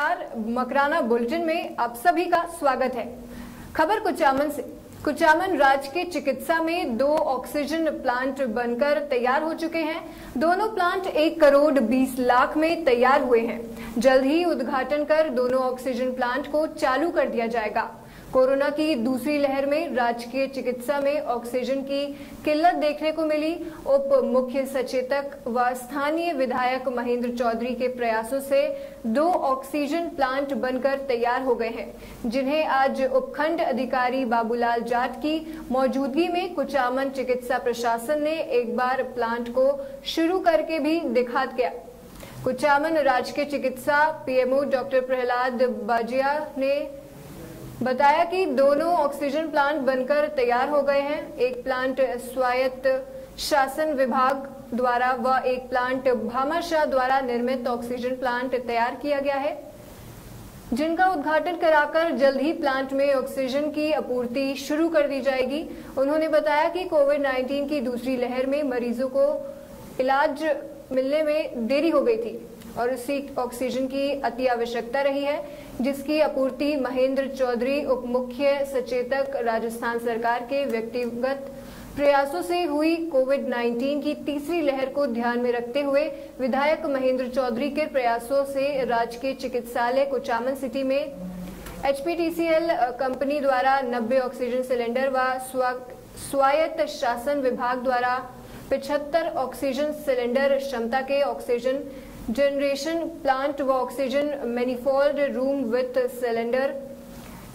नमस्कार, मकराना बुलेटिन में आप सभी का स्वागत है। खबर कुचामन से। कुचामन राजकीय चिकित्सा में 2 ऑक्सीजन प्लांट बनकर तैयार हो चुके हैं। दोनों प्लांट 1 करोड़ 20 लाख में तैयार हुए हैं। जल्द ही उद्घाटन कर दोनों ऑक्सीजन प्लांट को चालू कर दिया जाएगा। कोरोना की दूसरी लहर में राजकीय चिकित्सा में ऑक्सीजन की किल्लत देखने को मिली। उप मुख्य सचेतक व स्थानीय विधायक महेंद्र चौधरी के प्रयासों से 2 ऑक्सीजन प्लांट बनकर तैयार हो गए हैं, जिन्हें आज उपखंड अधिकारी बाबूलाल जाट की मौजूदगी में कुचामन चिकित्सा प्रशासन ने एक बार प्लांट को शुरू करके भी दिखा दिया। कुचामन राजकीय चिकित्सा पीएमओ डॉक्टर प्रहलाद बाजिया ने बताया कि दोनों ऑक्सीजन प्लांट बनकर तैयार हो गए हैं। एक प्लांट स्वायत्त शासन विभाग द्वारा व एक प्लांट भामाशाह द्वारा निर्मित ऑक्सीजन प्लांट तैयार किया गया है, जिनका उद्घाटन कराकर जल्द ही प्लांट में ऑक्सीजन की आपूर्ति शुरू कर दी जाएगी। उन्होंने बताया कि कोविड-19 की दूसरी लहर में मरीजों को इलाज मिलने में देरी हो गई थी और उसी ऑक्सीजन की अति आवश्यकता रही है, जिसकी आपूर्ति महेंद्र चौधरी उप मुख्य सचेतक राजस्थान सरकार के व्यक्तिगत प्रयासों से हुई। कोविड-19 की तीसरी लहर को ध्यान में रखते हुए विधायक महेंद्र चौधरी के प्रयासों से राजकीय चिकित्सालय कुचामन सिटी में एचपीटीसीएल कंपनी द्वारा 90 ऑक्सीजन सिलेंडर व स्वायत्त शासन विभाग द्वारा 75 ऑक्सीजन सिलेंडर क्षमता के ऑक्सीजन जनरेशन प्लांट व oxygen manifold room with cylinder,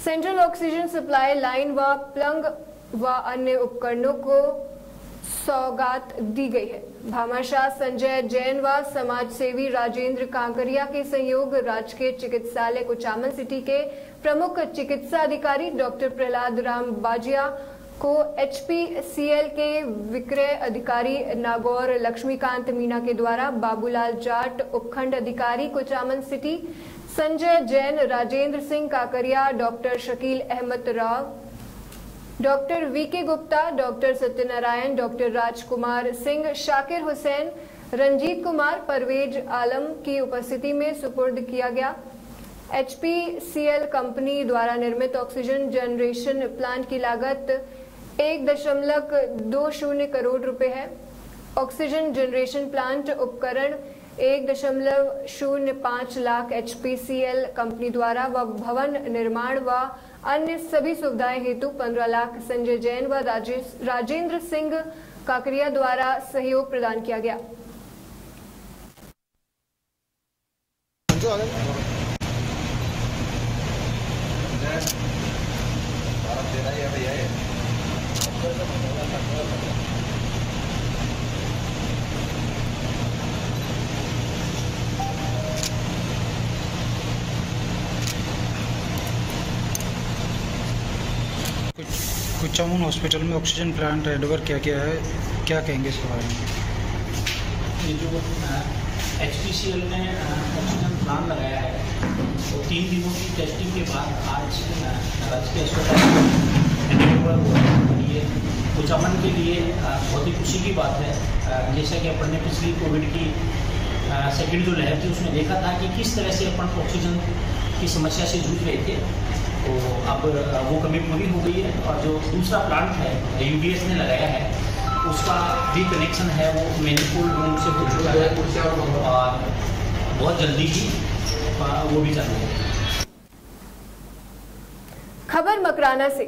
central oxygen supply line व प्लंग व अन्य उपकरणों को सौगात दी गई है। भामाशाह संजय जैन व समाज सेवी राजेंद्र कांकरिया के सहयोग राजकीय चिकित्सालय कुचामन सिटी के प्रमुख चिकित्सा अधिकारी डॉक्टर प्रहलाद राम बाजिया को एचपीसीएल के विक्रय अधिकारी नागौर लक्ष्मीकांत मीना के द्वारा बाबूलाल जाट उपखंड अधिकारी Kuchaman City, Sanjay Jain, Rajendra Singh Kakaria, doctor Shakeel Ahmed Rao, doctor V K Gupta, doctor Satyanarayan, doctor Rajkumar Singh, Shakir Hussain, Ranjit Kumar, Parvez Alam की उपस्थिति में सुपुर्द किया गया। एचपीसीएल कंपनी द्वारा निर्मित ऑक्सीजन जनरेशन प्लांट की लागत 1.20 करोड़ रुपए है। ऑक्सीजन जनरेशन प्लांट उपकरण 1.05 लाख एचपीसीएल कंपनी द्वारा व भवन निर्माण व अन्य सभी सुविधाएं हेतु 15 लाख संजय जैन व राजेंद्र सिंह काकरिया द्वारा सहयोग प्रदान किया गया। कुचामन हॉस्पिटल में ऑक्सीजन प्लांट हैंडओवर किया गया है, क्या कहेंगे इसके बारे में? ये जो एचपीसीएल ने ऑक्सीजन प्लांट लगाया है, तो 3 दिनों की टेस्टिंग के बाद आज राजकीय अस्पताल हैंडओवर हुआ है। ये कुचामन के लिए बहुत ही खुशी की बात है। जैसा कि अपन ने पिछली कोविड की सेकेंड जो लहर थी उसमें देखा था कि किस तरह से अपन ऑक्सीजन की समस्या से जूझ रहे थे, तो अब वो कमी पूरी हो गई है। और जो दूसरा प्लांट है यूडीएस ने लगाया है, उसका भी कनेक्शन है वो मैनिफोल्ड रूम से हो चुका है और बहुत जल्दी ही वो भी चालू होगा। खबर मकराना से।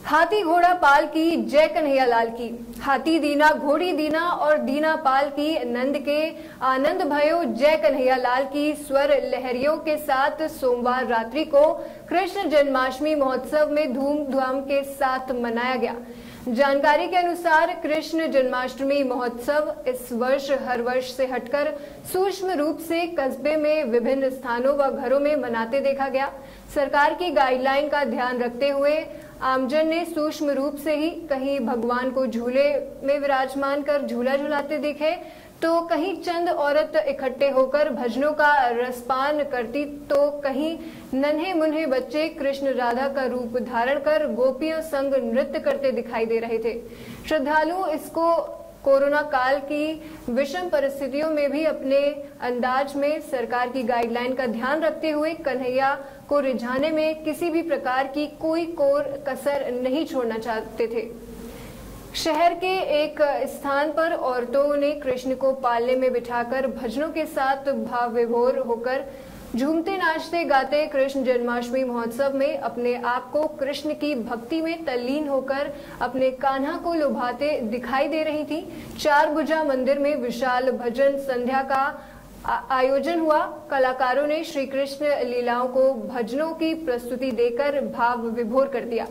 हाथी घोड़ा पाल की जय कन्हैया लाल की। हाथी दीना घोड़ी दीना और दीना पाल की नंद के आनंद भयो जय कन्हैया लाल की स्वर लहरियों के साथ सोमवार रात्रि को कृष्ण जन्माष्टमी महोत्सव में धूमधाम के साथ मनाया गया। जानकारी के अनुसार कृष्ण जन्माष्टमी महोत्सव इस वर्ष हर वर्ष से हटकर सूक्ष्म रूप से कस्बे में विभिन्न स्थानों व घरों में मनाते देखा गया। सरकार की गाइडलाइन का ध्यान रखते हुए आमजन ने सूक्ष्म रूप से ही कहीं भगवान को झूले में विराजमान कर झूला झुलाते देखे, तो कहीं चंद औरत इकट्ठे होकर भजनों का रसपान करती, तो कहीं नन्हे मुन्हे बच्चे कृष्ण राधा का रूप धारण कर गोपियों संग नृत्य करते दिखाई दे रहे थे। श्रद्धालु इसको कोरोना काल की विषम परिस्थितियों में भी अपने अंदाज में सरकार की गाइडलाइन का ध्यान रखते हुए कन्हैया को रिझाने में किसी भी प्रकार की कोई कसर नहीं छोड़ना चाहते थे। शहर के एक स्थान पर औरतों ने कृष्ण को पालने में बिठाकर भजनों के साथ भाव विभोर होकर झूमते नाचते गाते कृष्ण जन्माष्टमी महोत्सव में अपने आप को कृष्ण की भक्ति में तल्लीन होकर अपने कान्हा को लुभाते दिखाई दे रही थी। चारभुजा मंदिर में विशाल भजन संध्या का आयोजन हुआ। कलाकारों ने श्री कृष्ण लीलाओं को भजनों की प्रस्तुति देकर भाव विभोर कर दिया।